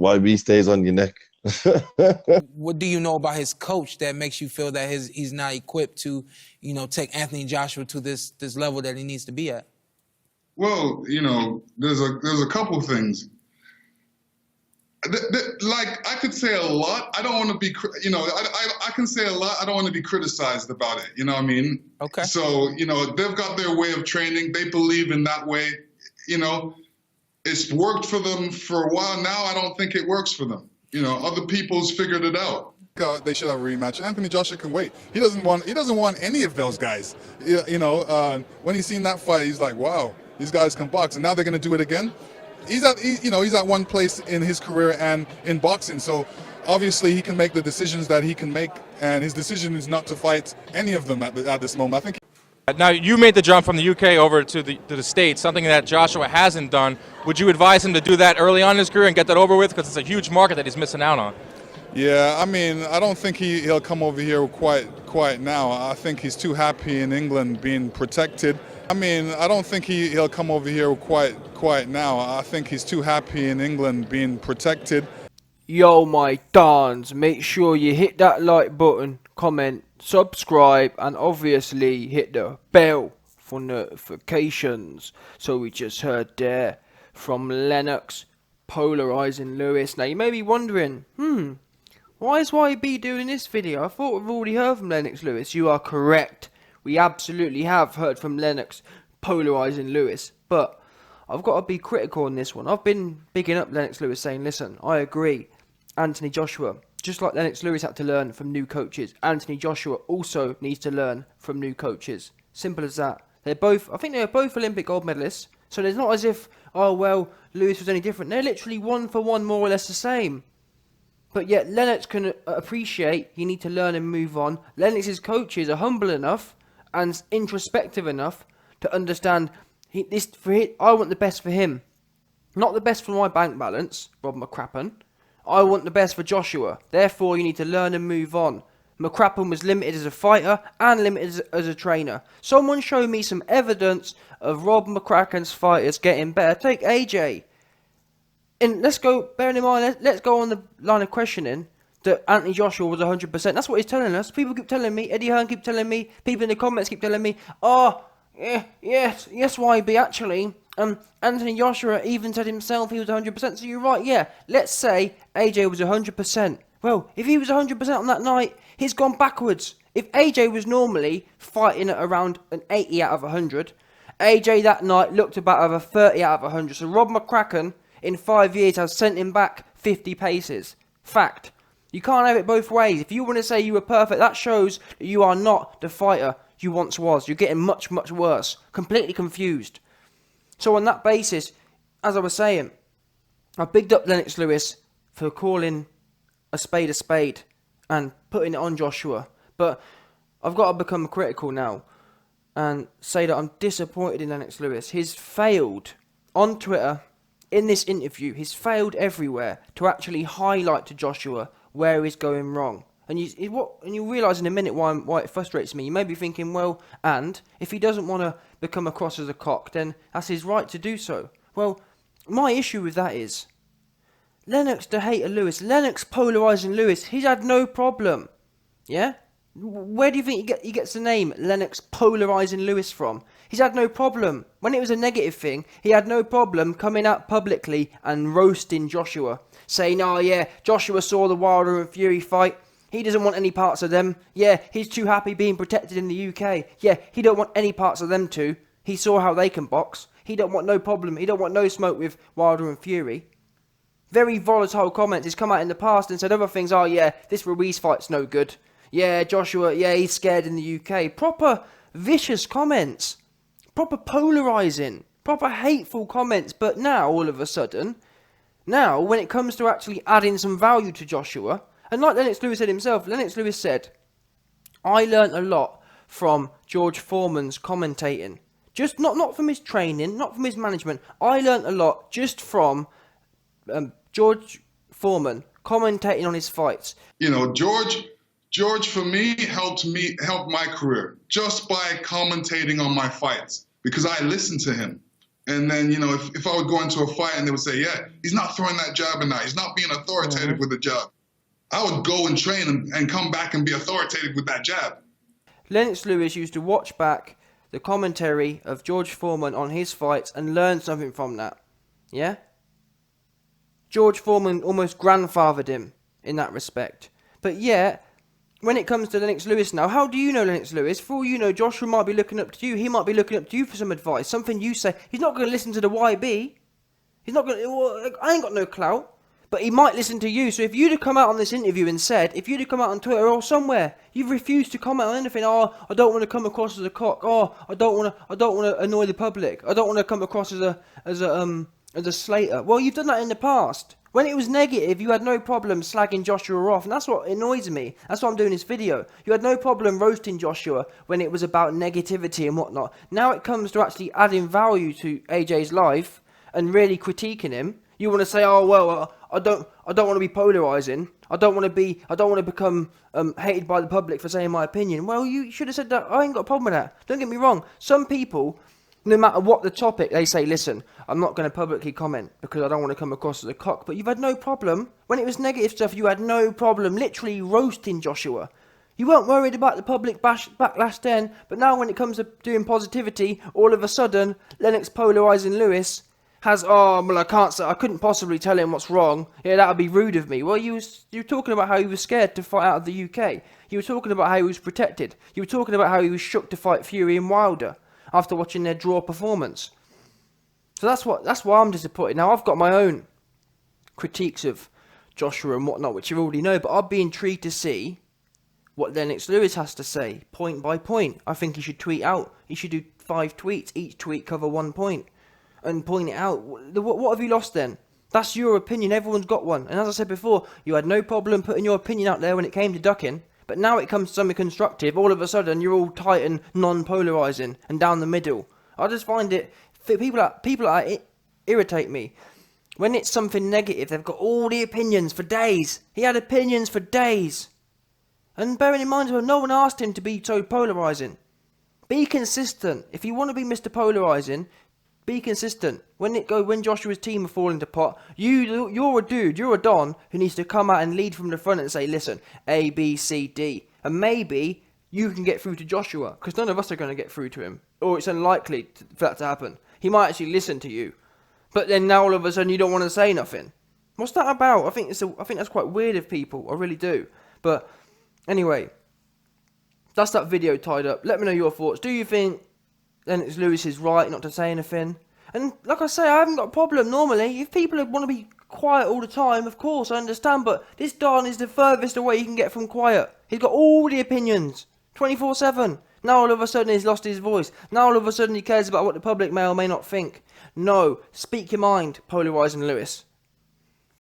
YB stays on your neck. What do you know about his coach that makes you feel that he's not equipped to, you know, take Anthony Joshua to this level that he needs to be at? Well, you know, there's a couple things. Like, I could say a lot. I don't want to be, you know, I can say a lot. I don't want to be criticized about it. You know what I mean? Okay. So, you know, they've got their way of training. They believe in that way. You know, it's worked for them for a while now. I don't think it works for them. You know, other people's figured it out. They should have a rematch. Anthony Joshua can wait. He doesn't want any of those guys. You know, when he's seen that fight, he's like, wow, these guys can box, and now they're going to do it again. He's at one place in his career and in boxing, so obviously he can make the decisions that he can make, and his decision is not to fight any of them at this moment. I think. Now, you made the jump from the UK over to the States, something that Joshua hasn't done. Would you advise him to do that early on in his career and get that over with? Because it's a huge market that he's missing out on. Yeah, I mean, I don't think he'll come over here quite now. I think he's too happy in England being protected. I mean, I don't think he'll come over here quite now. I think he's too happy in England being protected. Yo, my dons, make sure you hit that like button, comment, subscribe, and obviously hit the bell for notifications. So we just heard there from Lennox polarizing Lewis. Now you may be wondering, why is YB doing this video? I thought we've already heard from Lennox Lewis. You are correct. We absolutely have heard from Lennox polarizing Lewis, but I've got to be critical on this one. I've been bigging up Lennox Lewis, saying, listen, I agree. Anthony Joshua, just like Lennox Lewis had to learn from new coaches, Anthony Joshua also needs to learn from new coaches. Simple as that. I think they're both Olympic gold medalists, so there's not as if, oh well, Lewis was any different. They're literally one for one, more or less the same. But yet Lennox can appreciate you need to learn and move on. Lennox's coaches are humble enough and introspective enough to understand I want the best for him. Not the best for my bank balance, Rob McCrappen. I want the best for Joshua. Therefore, you need to learn and move on. McCrappen was limited as a fighter and limited as a trainer. Someone show me some evidence of Rob McCracken's fighters getting better. Take AJ. And let's go, bearing in mind, let's go on the line of questioning that Anthony Joshua was 100%. That's what he's telling us. People keep telling me, Eddie Hearn keep telling me, people in the comments keep telling me, oh, yeah, yes, YB, actually, Anthony Joshua even said himself he was 100%, so you're right, yeah. Let's say AJ was 100%. Well, if he was 100% on that night, he's gone backwards. If AJ was normally fighting at around an 80 out of 100, AJ that night looked about a 30 out of 100. So Rob McCracken, in 5 years, has sent him back 50 paces. Fact. You can't have it both ways. If you want to say you were perfect, that shows that you are not the fighter you once was. You're getting much, much worse. Completely confused. So on that basis, as I was saying, I bigged up Lennox Lewis for calling a spade and putting it on Joshua. But I've got to become critical now and say that I'm disappointed in Lennox Lewis. He's failed on Twitter, in this interview, he's failed everywhere to actually highlight to Joshua where he's going wrong. And you realise in a minute why it frustrates me. You may be thinking, well, and if he doesn't want to become across as a cock, then that's his right to do so. Well, my issue with that is, Lennox the hater Lewis, Lennox polarising Lewis, he's had no problem. Yeah? Where do you think he gets the name Lennox polarising Lewis from? He's had no problem. When it was a negative thing, he had no problem coming out publicly and roasting Joshua. Saying, oh yeah, Joshua saw the Wilder and Fury fight. He doesn't want any parts of them. Yeah, he's too happy being protected in the UK. Yeah, he don't want any parts of them too. He saw how they can box. He don't want no problem. He don't want no smoke with Wilder and Fury. Very volatile comments. He's come out in the past and said other things. Oh yeah, this Ruiz fight's no good. Yeah, Joshua, yeah, he's scared in the UK. Proper vicious comments. Proper polarising. Proper hateful comments. But now, all of a sudden, now, when it comes to actually adding some value to Joshua, and like Lennox Lewis said himself, Lennox Lewis said, I learnt a lot from George Foreman's commentating. Just not from his training, not from his management. I learnt a lot just from George Foreman commentating on his fights. You know, George for me helped my career just by commentating on my fights because I listened to him. And then, if I would go into a fight and they would say, yeah, he's not throwing that jab and that, he's not being authoritative with the jab, I would go and train and come back and be authoritative with that jab. Lennox Lewis used to watch back the commentary of George Foreman on his fights and learn something from that. Yeah? George Foreman almost grandfathered him in that respect. But yet, when it comes to Lennox Lewis now, how do you know Lennox Lewis? For all you know, Joshua might be looking up to you. He might be looking up to you for some advice. Something you say. He's not going to listen to the YB. He's not going to... Well, I ain't got no clout. But he might listen to you. So if you'd have come out on this interview and said, if you'd have come out on Twitter or somewhere, you've refused to comment on anything. Oh, I don't want to come across as a cock. Oh, I don't want to annoy the public. I don't want to come across as a slater. Well, you've done that in the past. When it was negative, you had no problem slagging Joshua off, and that's what annoys me. That's why I'm doing this video. You had no problem roasting Joshua when it was about negativity and whatnot. Now it comes to actually adding value to AJ's life and really critiquing him. You want to say, oh well, I don't want to be polarizing. I don't want to become hated by the public for saying my opinion. Well, you should have said that. I ain't got a problem with that. Don't get me wrong. Some people, no matter what the topic, they say, listen, I'm not going to publicly comment because I don't want to come across as a cock. But you've had no problem. When it was negative stuff, you had no problem literally roasting Joshua. You weren't worried about the public backlash then. But now when it comes to doing positivity, all of a sudden, Lennox polarizing Lewis has, oh, well, I couldn't possibly tell him what's wrong. Yeah, that would be rude of me. Well, you were talking about how he was scared to fight out of the UK. You were talking about how he was protected. You were talking about how he was shook to fight Fury and Wilder after watching their draw performance. So that's why I'm disappointed. Now, I've got my own critiques of Joshua and whatnot, which you already know, but I'd be intrigued to see what Lennox Lewis has to say, point by point. I think he should tweet out. He should do 5 tweets. Each tweet cover 1 point. And point it out. What have you lost then? That's your opinion. Everyone's got one. And as I said before, you had no problem putting your opinion out there when it came to ducking. But now it comes to something constructive. All of a sudden, you're all tight and non-polarising and down the middle. I just find it... People that irritate me. When it's something negative, they've got all the opinions for days. He had opinions for days. And bearing in mind, well, no one asked him to be so polarising. Be consistent. If you want to be Mr. Polarising... Be consistent. When Joshua's team are falling to pot, you're a dude, you're a don who needs to come out and lead from the front and say, listen, A, B, C, D. And maybe you can get through to Joshua, because none of us are going to get through to him. Or it's unlikely for that to happen. He might actually listen to you. But then now all of a sudden you don't want to say nothing. What's that about? I think that's quite weird of people. I really do. But anyway, that's that video tied up. Let me know your thoughts. Do you think Lennox Lewis is right not to say anything? And like I say, I haven't got a problem normally. If people want to be quiet all the time, of course, I understand. But this Don is the furthest away you can get from quiet. He's got all the opinions, 24/7. Now all of a sudden he's lost his voice. Now all of a sudden he cares about what the public may or may not think. No, speak your mind, polarising Lewis.